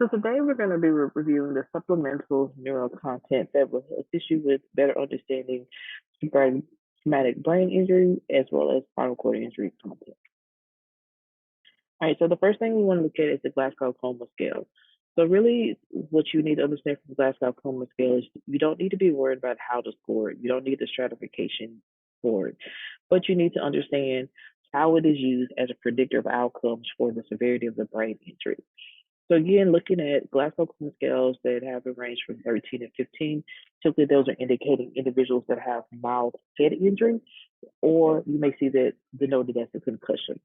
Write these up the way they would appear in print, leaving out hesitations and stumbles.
So today we're going to be reviewing the supplemental neuro content that will assist you with better understanding traumatic brain injury as well as spinal cord injury content. All right, so the first thing we want to look at is the Glasgow Coma Scale. So really what you need to understand from the Glasgow Coma Scale is you don't need to be worried about how to score it. You don't need the stratification for it, but you need to understand how it is used as a predictor of outcomes for the severity of the brain injury. So again, looking at Glasgow Coma scales that have a range from 13 to 15, typically those are indicating individuals that have mild head injury, or you may see that denoted as a concussion.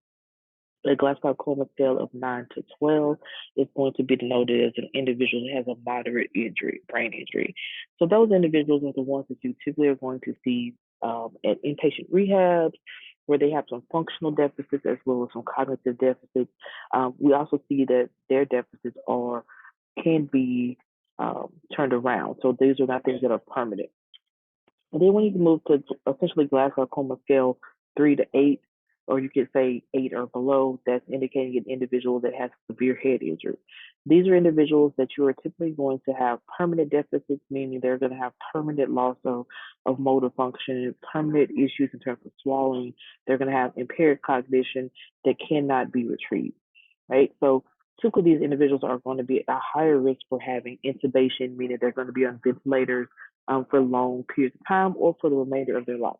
The Glasgow Coma scale of 9 to 12 is going to be denoted as an individual that has a moderate injury, brain injury. So those individuals are the ones that you typically are going to see at inpatient rehabs, where they have some functional deficits as well as some cognitive deficits. We also see that their deficits can be turned around. So these are not things that are permanent. And then when you move to essentially Glasgow Coma scale 3 to 8, or you could say 8 or below, that's indicating an individual that has severe head injury. These are individuals that you are typically going to have permanent deficits, meaning they're going to have permanent loss of motor function, permanent issues in terms of swallowing. They're going to have impaired cognition that cannot be retrieved, right? So typically these individuals are going to be at a higher risk for having intubation, meaning they're going to be on ventilators for long periods of time or for the remainder of their life.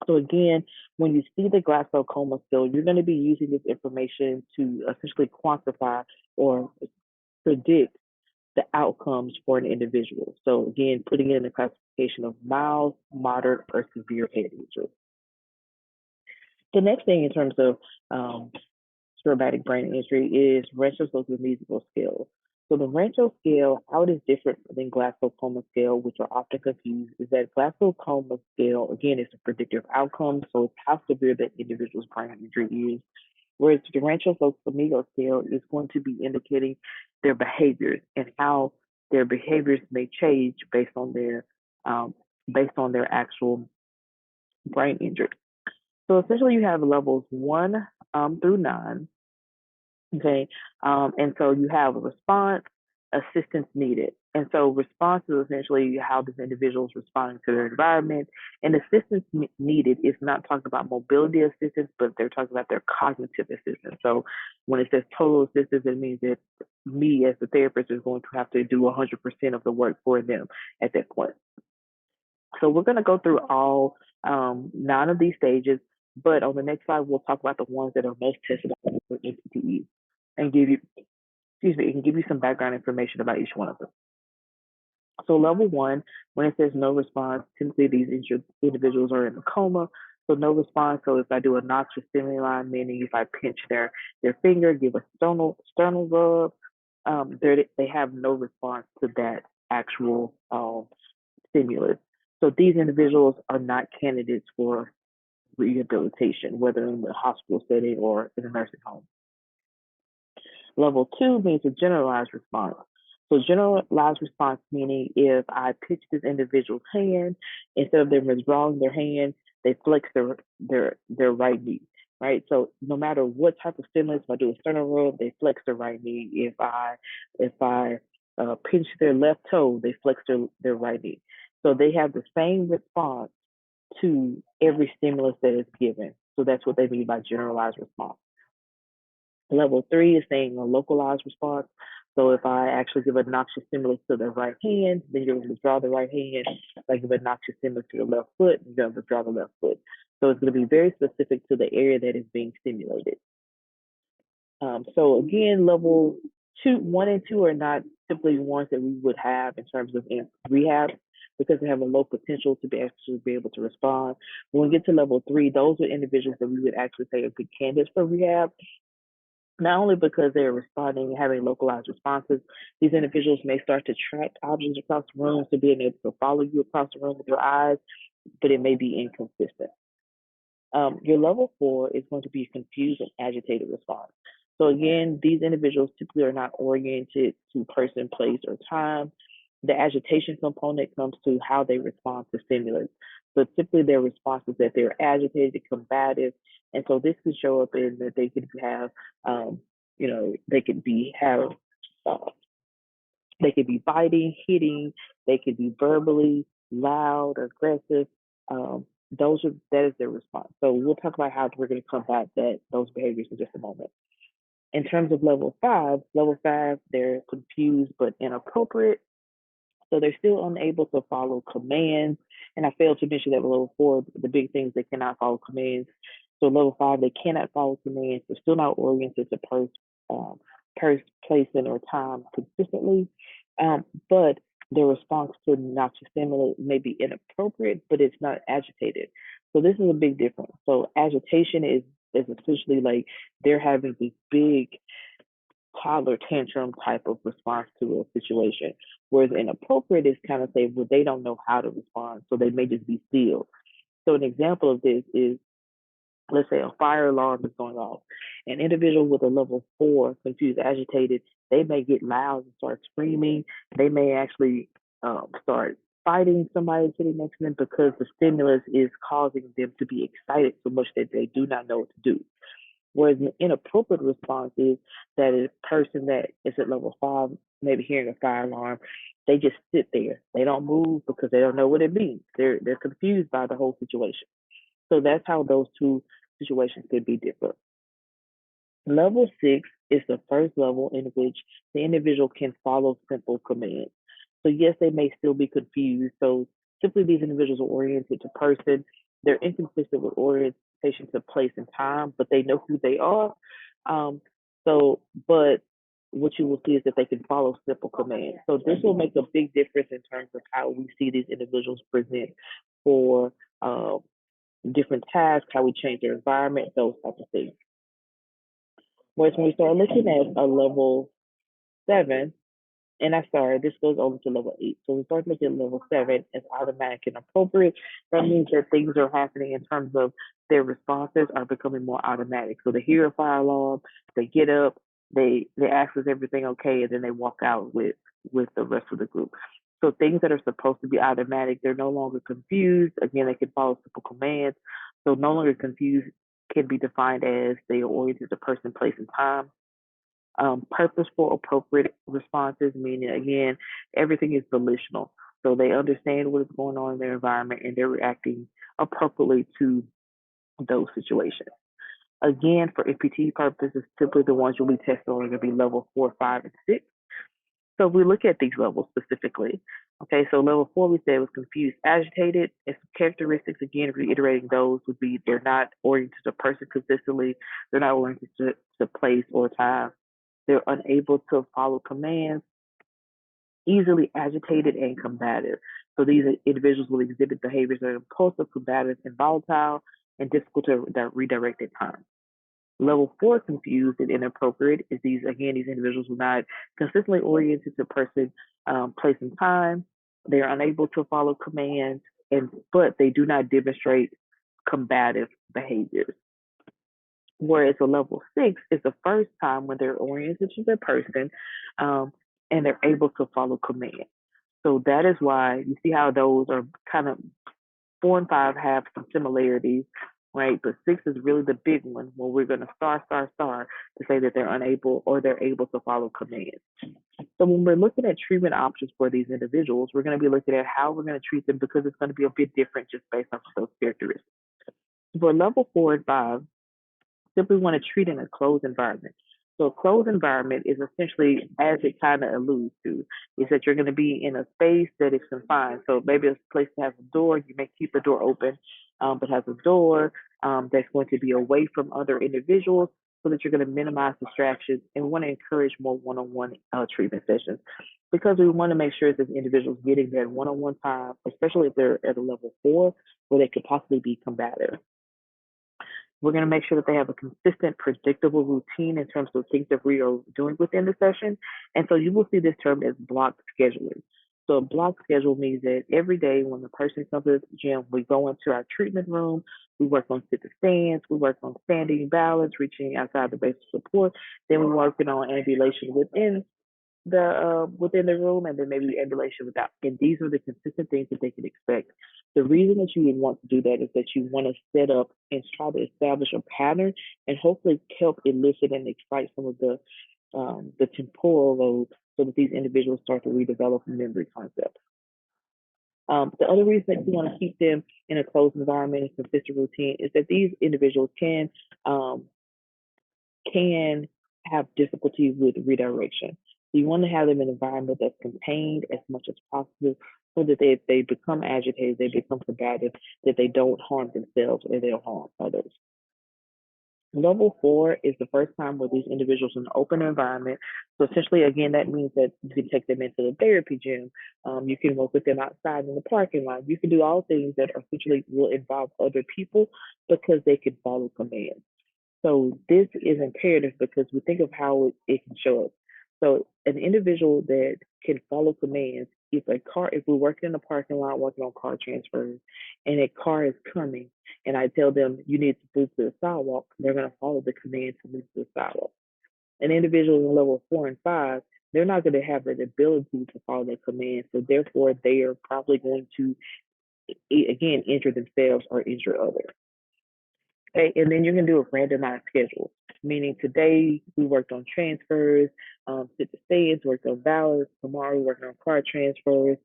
So again, when you see the Glasgow Coma scale, you're going to be using this information to essentially quantify or predict the outcomes for an individual. So again, putting it in the classification of mild, moderate, or severe head injury. The next thing in terms of traumatic brain injury is Rancho musical scale. So the Rancho scale, how it is different than Glasgow Coma scale, which are often confused, is that Glasgow Coma scale, again, is a predictor of outcomes, so it's how severe that individual's brain injury is. Whereas the Rancho Amigo scale is going to be indicating their behaviors and how their behaviors may change um, based on their actual brain injury. So essentially, you have levels 1 through 9. Okay. And so you have a response, assistance needed. And so response is essentially how this individual is responding to their environment. And assistance needed is not talking about mobility assistance, but they're talking about their cognitive assistance. So when it says total assistance, it means that me as the therapist is going to have to do 100% of the work for them at that point. So we're going to go through all 9 of these stages, but on the next slide, we'll talk about the ones that are most tested for NPTE and give you some background information about each one of them. So level 1, when it says no response, typically these individuals are in a coma. So no response. So if I do a noxious stimuli, meaning if I pinch their finger, give a sternal rub, they have no response to that actual stimulus. So these individuals are not candidates for rehabilitation, whether in the hospital setting or in a nursing home. Level 2 means a generalized response. So generalized response meaning if I pitch this individual's hand, instead of them withdrawing their hand, they flex their right knee, right? So no matter what type of stimulus, if I do a sternal rub, they flex their right knee. If I pinch their left toe, they flex their right knee. So they have the same response to every stimulus that is given. So that's what they mean by generalized response. Level 3 is saying a localized response. So if I actually give a noxious stimulus to the right hand, then you're going to withdraw the right hand. If I give a noxious stimulus to the left foot, you're going to withdraw the left foot. So it's going to be very specific to the area that is being stimulated. So again, level 1 and 2 are not typically ones that we would have in terms of rehab because they have a low potential to be able to respond. When we get to level 3, those are individuals that we would actually say are good candidates for rehab. Not only because they're responding and having localized responses, these individuals may start to track objects across the room, to being able to follow you across the room with your eyes, but it may be inconsistent. Your level 4 is going to be confused and agitated response. So again, these individuals typically are not oriented to person, place, or time. The agitation component comes to how they respond to stimulus. So typically their response is that they're agitated, combative, and so this could show up in that they could have, they could have They could be biting, hitting. They could be verbally loud, aggressive. That is their response. So we'll talk about how we're going to combat those behaviors in just a moment. In terms of level five, they're confused but inappropriate. So they're still unable to follow commands. And I failed to mention that with level four, the big things they cannot follow commands. So level five, they cannot follow commands. They're still not oriented to um, placement, or time consistently. But their response to noxious stimuli may be inappropriate, but it's not agitated. So this is a big difference. So agitation is essentially like they're having these big toddler tantrum type of response to a situation. Whereas inappropriate is kind of say, well, they don't know how to respond, so they may just be still. So an example of this is, let's say a fire alarm is going off. An individual with a level four, confused, agitated, they may get loud and start screaming. They may actually start fighting somebody sitting next to them because the stimulus is causing them to be excited so much that they do not know what to do. Whereas an inappropriate response is that a person that is at level five, maybe hearing a fire alarm, they just sit there. They don't move because they don't know what it means. They're confused by the whole situation. So that's how those two situations could be different. Level six is the first level in which the individual can follow simple commands. So yes, they may still be confused. So simply these individuals are oriented to person. They're inconsistent with orientation to place and time, but they know who they are. Um, but what you will see is that they can follow simple commands. So this will make a big difference in terms of how we see these individuals present for different tasks, how we change their environment, those types of things. Whereas when we start looking at a level seven, and I'm sorry, this goes over to level eight. So we start looking at level seven as automatic and appropriate. That means that things are happening in terms of their responses are becoming more automatic. So they hear a fire alarm, they get up, they ask is everything okay, and then they walk out with the rest of the group. So things that are supposed to be automatic, they're no longer confused. Again, they can follow simple commands. So no longer confused can be defined as they are oriented to person, place, and time. Purposeful, appropriate responses, meaning again, everything is volitional. So they understand what is going on in their environment and they're reacting appropriately to those situations. Again, for MPT purposes, typically the ones you'll be testing are going to be level 4, 5, and 6. So we look at these levels specifically. Okay, so level 4 we said was confused, agitated. Its characteristics, again, reiterating those would be they're not oriented to person consistently, they're not oriented to place or time, they're unable to follow commands, easily agitated and combative. So these individuals will exhibit behaviors that are impulsive, combative, and volatile, and difficult to redirect at times. Level 4, confused and inappropriate, is these individuals are not consistently oriented to person, place, and time. They are unable to follow commands, but they do not demonstrate combative behaviors. Whereas a level 6 is the first time when they're oriented to their person, and they're able to follow commands. So that is why you see how those are kind of 4 and 5 have some similarities, right? But 6 is really the big one where we're going to star to say that they're unable or they're able to follow commands. So when we're looking at treatment options for these individuals, we're going to be looking at how we're going to treat them because it's going to be a bit different just based off of those characteristics. For level 4 and 5, simply want to treat in a closed environment. So a closed environment is essentially, as it kind of alludes to, is that you're going to be in a space that is confined. So maybe a place that has a door, you may keep the door open, but has a door that's going to be away from other individuals so that you're going to minimize distractions, and we want to encourage more one-on-one treatment sessions because we want to make sure that the individuals getting that one-on-one time, especially if they're at a level 4, where they could possibly be combative. We're going to make sure that they have a consistent, predictable routine in terms of things that we are doing within the session. And so you will see this term as block scheduling. So a block schedule means that every day when the person comes to the gym, we go into our treatment room, we work on sit to stands, we work on standing balance, reaching outside the base of support, then we're working on ambulation within the room, and then maybe ambulation without. And these are the consistent things that they can expect. The reason that you would want to do that is that you want to set up and try to establish a pattern and hopefully help elicit and excite some of the the temporal lobe so that these individuals start to redevelop memory concepts. The other reason that you want to keep them in a closed environment and consistent routine is that these individuals um, can have difficulty with redirection. So you want to have them in an environment that's contained as much as possible so that if they become agitated, they become combative, that they don't harm themselves or they don't harm others. Level 4 is the first time where these individuals in an open environment. So essentially, again, that means that you can take them into the therapy gym. You can work with them outside in the parking lot. You can do all things that essentially will involve other people because they can follow commands. So this is imperative because we think of how it can show up. So an individual that can follow commands, if we're working in the parking lot, working on car transfers, and a car is coming, and I tell them you need to move to the sidewalk, they're going to follow the command to move to the sidewalk. An individual in level 4 and 5, they're not going to have the ability to follow the command, so therefore they are probably going to again injure themselves or injure others. Okay, and then you're gonna do a randomized schedule, meaning today we worked on transfers, sit to stands, worked on ballots. Tomorrow we're working on car transfers.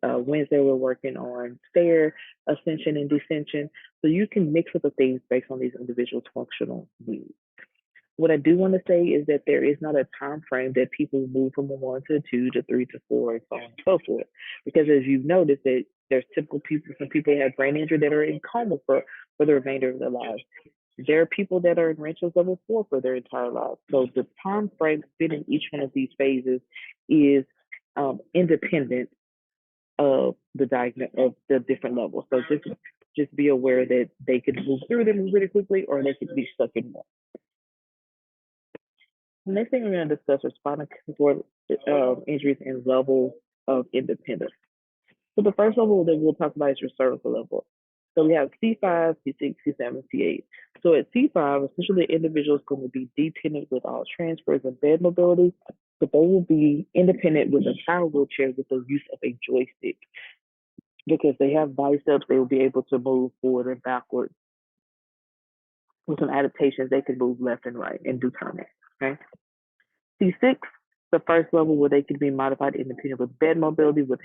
Wednesday we're working on stair ascension and descension. So you can mix up the things based on these individuals' functional needs. What I do want to say is that there is not a time frame that people move from a 1 to 2 to 3 to 4 and so on and so forth. Because as you've noticed that there's typical people, some people have brain injury that are in coma for the remainder of their lives. There are people that are in Rancho's level 4 for their entire lives. So the time frame fitting each one of these phases is independent of of the different levels. So just be aware that they can move through them really quickly or they could be stuck in one. The next thing we're going to discuss are spinal cord injuries and levels of independence. So the first level that we'll talk about is your cervical level. So we have C5, C6, C7, C8. So at C5, essentially the individual is going to be dependent with all transfers and bed mobility, but they will be independent with a power wheelchair with the use of a joystick. Because they have biceps, they will be able to move forward and backward. With some adaptations, they can move left and right and do turning. Okay. C6, the first level where they can be modified independent with bed mobility with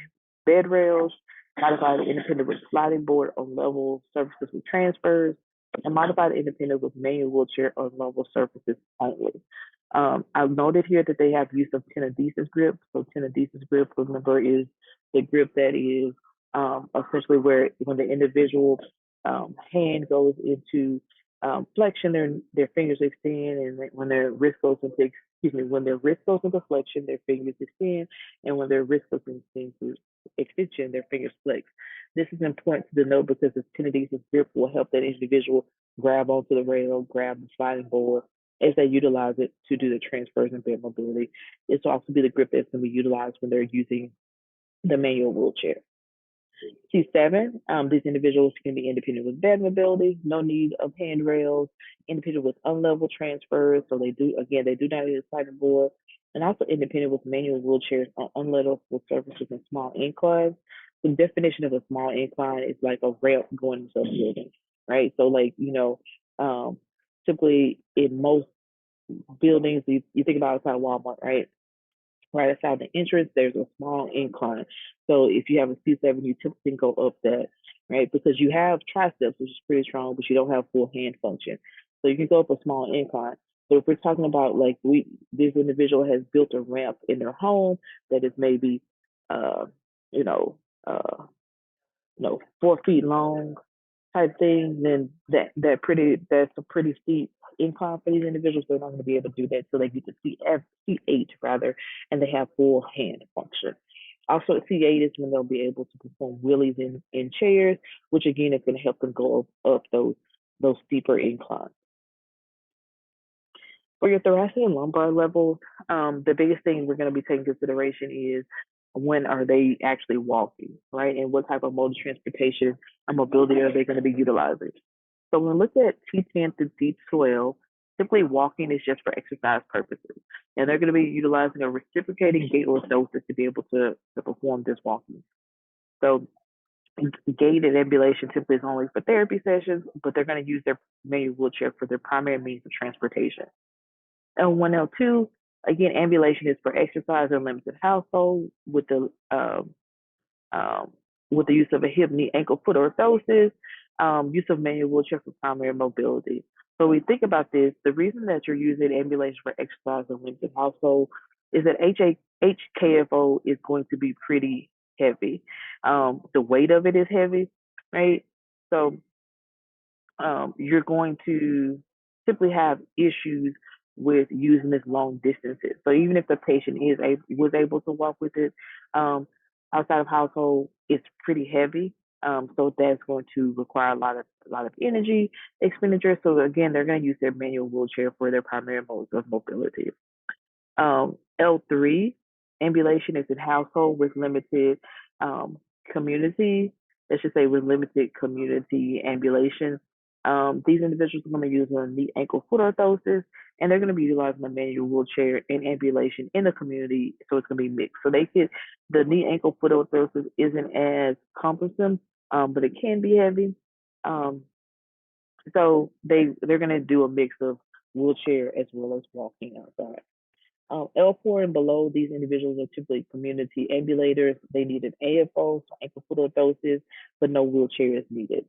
bed rails, modified independent with sliding board on level surfaces with transfers, and modified independent with manual wheelchair on level surfaces only. I've noted here that they have use of tenodesis grip. So tenodesis grip, remember, is the grip that is essentially where when the individual hand goes into flexion, their fingers extend, and when their wrist goes into when their wrist goes into flexion, their fingers extend, and when their wrist goes into extension, their fingers flex. This is important to note because the tenodesis grip will help that individual grab onto the rail, grab the sliding board as they utilize it to do the transfers and bed mobility. This will also be the grip that's going to be utilized when they're using the manual wheelchair. C7, these individuals can be independent with bed mobility, no need of handrails, independent with unlevel transfers. So they do not need a sliding board, and also independent with manual wheelchairs on unlevel surfaces and small inclines. The definition of a small incline is like a ramp going into a building, right? So typically in most buildings, you think about outside Walmart, right? Right outside the entrance, there's a small incline. So if you have a C7, you typically go up that, right? Because you have triceps, which is pretty strong, but you don't have full hand function. So you can go up a small incline. But if we're talking about this individual has built a ramp in their home that is maybe, uh, you know, uh, 4 feet long, type thing, then that's a pretty steep incline for these individuals. They're not going to be able to do that until they get to C8 rather, and they have full hand function. Also, at C8 is when they'll be able to perform wheelies in chairs, which again is going to help them go up those steeper inclines. For your thoracic and lumbar levels, the biggest thing we're going to be taking consideration is when are they actually walking, right? And what type of mode of transportation and mobility are they going to be utilizing? So when we look at T10 through T12, simply walking is just for exercise purposes. And they're going to be utilizing a reciprocating gait orthosis to be able to perform this walking. So gait and ambulation typically is only for therapy sessions, but they're going to use their manual wheelchair for their primary means of transportation. L1, L2, Again, ambulation is for exercise or limited household um, with the use of a hip, knee, ankle, foot orthosis, use of manual wheelchair for primary mobility. So we think about this. The reason that you're using ambulation for exercise or limited household is that HKFO is going to be pretty heavy. The weight of it is heavy, right? So you're going to simply have issues with using this long distances. So even if the patient was able to walk with it outside of household, it's pretty heavy. So that's going to require a lot of energy expenditure. So again, they're going to use their manual wheelchair for their primary modes of mobility. L3, ambulation is in household with limited um, community, let's just say with limited community ambulation. These individuals are going to use a knee, ankle, foot orthosis, and they're going to be utilizing a manual wheelchair and ambulation in the community, so it's going to be mixed. So the knee, ankle, foot orthosis isn't as cumbersome, but it can be heavy. Um, so they're going to do a mix of wheelchair as well as walking outside. L4 and below, these individuals are typically community ambulators. They need an AFO, so ankle foot orthosis, but no wheelchair is needed.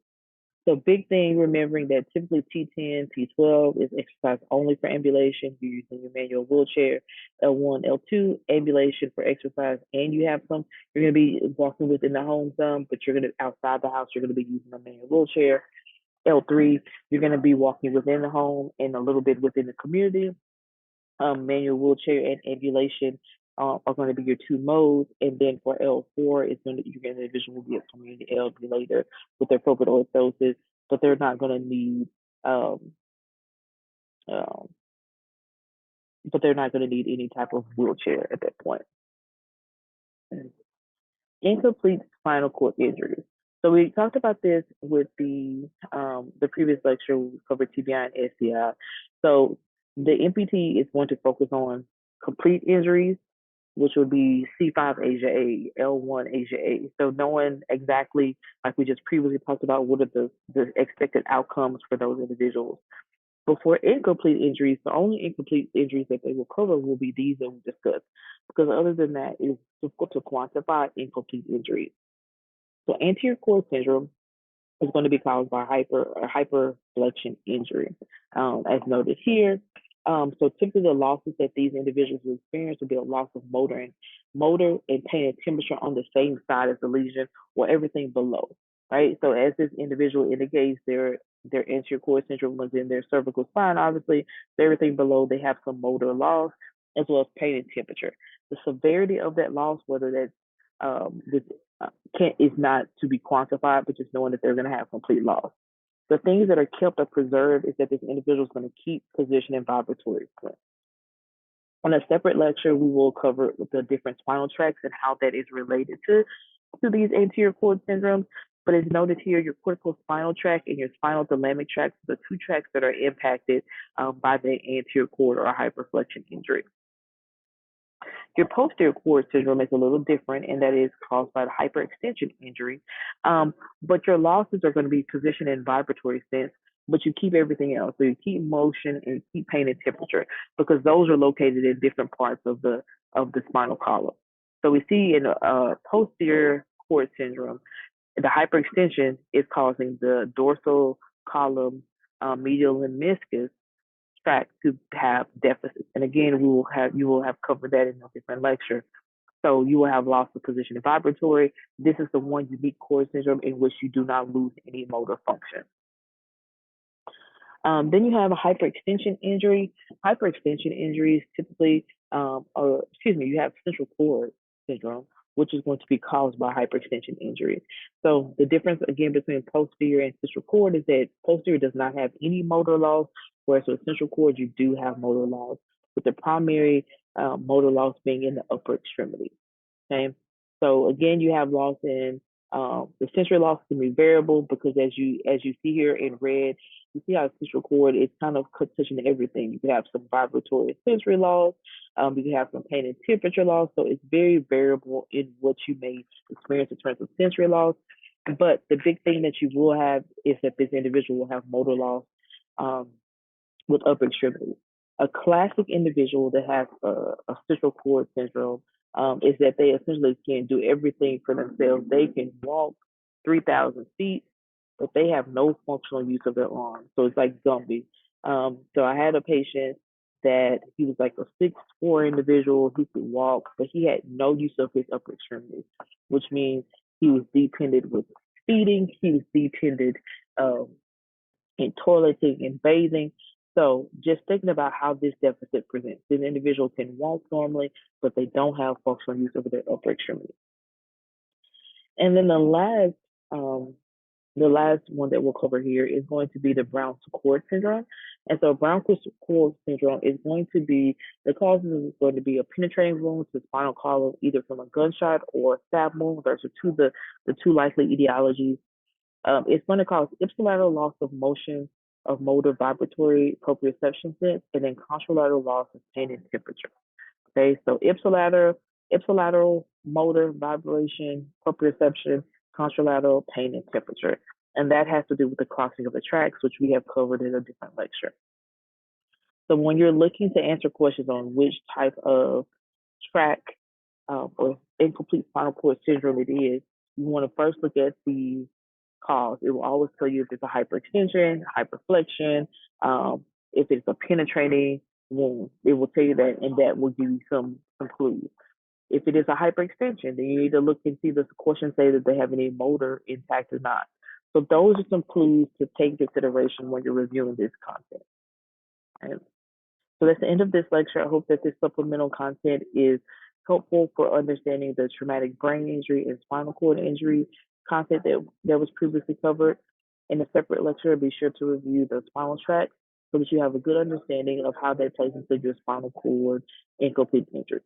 So big thing, remembering that typically T10, T12 is exercise only for ambulation. You're using your manual wheelchair. L1, L2, ambulation for exercise, and you're going to be walking within the home some, but you're going to, outside the house, you're going to be using a manual wheelchair. L3, you're going to be walking within the home and a little bit within the community. Manual wheelchair and ambulation are going to be your two modes. And then for L4, you're going to individual will be a community ambulator with their appropriate orthosis, but they're not going to need um, um, but they're not going to need any type of wheelchair at that point. Incomplete spinal cord injuries. So we talked about this with the previous lecture. We covered TBI and SCI. So the MPT is going to focus on complete injuries, which would be C5 Asia A, L1 Asia A. So knowing exactly, like we just previously talked about, what are the expected outcomes for those individuals. Before incomplete injuries, the only incomplete injuries that they will cover will be these that we discussed, because other than that, it's difficult to quantify incomplete injuries. So anterior cord syndrome is going to be caused by hyperflexion injury, as noted here. So typically the losses that these individuals will experience will be a loss of motor and pain and temperature on the same side as the lesion or everything below, right? So as this individual indicates, their anterior cord syndrome was in their cervical spine. Obviously, everything below they have some motor loss as well as pain and temperature. The severity of that loss, whether that's this is not to be quantified, but just knowing that they're going to have complete loss. The things that are kept or preserved is that this individual is going to keep position and vibratory strength. On a separate lecture, we will cover the different spinal tracts and how that is related to these anterior cord syndromes. But as noted here, your cortical spinal tract and your spinal thalamic tract are the two tracts that are impacted by the anterior cord or hyperflexion injury. Your posterior cord syndrome is a little different, and that is caused by the hyperextension injury. But your losses are going to be position and vibratory sense, but you keep everything else. So you keep motion and you keep pain and temperature because those are located in different parts of the spinal column. So we see in posterior cord syndrome, the hyperextension is causing the dorsal column, medial lemniscus tract to have deficits. And again, you will have covered that in a different lecture. So you will have loss of position and vibratory. This is the one unique cord syndrome in which you do not lose any motor function. Then you have a hyperextension injury. Hyperextension injuries typically, you have central cord syndrome, which is going to be caused by hyperextension injury. So the difference again between posterior and central cord is that posterior does not have any motor loss, whereas with central cord you do have motor loss, with the primary motor loss being in the upper extremity. Okay, so again, you have loss in the sensory loss can be variable because as you see here in red, you see how central cord is kind of touching everything. You can have some vibratory sensory loss, you can have some pain and temperature loss. So it's very variable in what you may experience in terms of sensory loss. But the big thing that you will have is that this individual will have motor loss with upper extremities. A classic individual that has a central cord syndrome is that they essentially can do everything for themselves. They can walk 3,000 feet, but they have no functional use of their arms. So it's like Gumby. So I had a patient that he was like a 6'4" individual who could walk, but he had no use of his upper extremities, which means he was dependent with feeding, he was dependent um, in toileting and bathing. So just thinking about how this deficit presents. This individual can walk normally, but they don't have functional use of their upper extremities. And then um, the last one that we'll cover here is going to be the Brown-Sequard syndrome. And so Brown-Sequard syndrome is going to be, the cause is going to be a penetrating wound to the spinal column, either from a gunshot or a stab wound. Those are the two likely etiologies. It's going to cause ipsilateral loss of motion, of motor vibratory proprioception sense, and then contralateral loss of pain and temperature. Okay, so ipsilateral motor vibration, proprioception, contralateral pain and temperature. And that has to do with the crossing of the tracks, which we have covered in a different lecture. So when you're looking to answer questions on which type of track or incomplete spinal cord syndrome it is, you want to first look at the cause. It will always tell you if it's a hyperextension, hyperflexion, if it's a penetrating wound. It will tell you that, and that will give you some clues. If it is a hyperextension, then you need to look and see does the question say that they have any motor intact or not. So those are some clues to take into consideration when you're reviewing this content. And so that's the end of this lecture. I hope that this supplemental content is helpful for understanding the traumatic brain injury and spinal cord injury content that was previously covered. In a separate lecture, be sure to review the spinal tract so that you have a good understanding of how that plays into your spinal cord incomplete injury.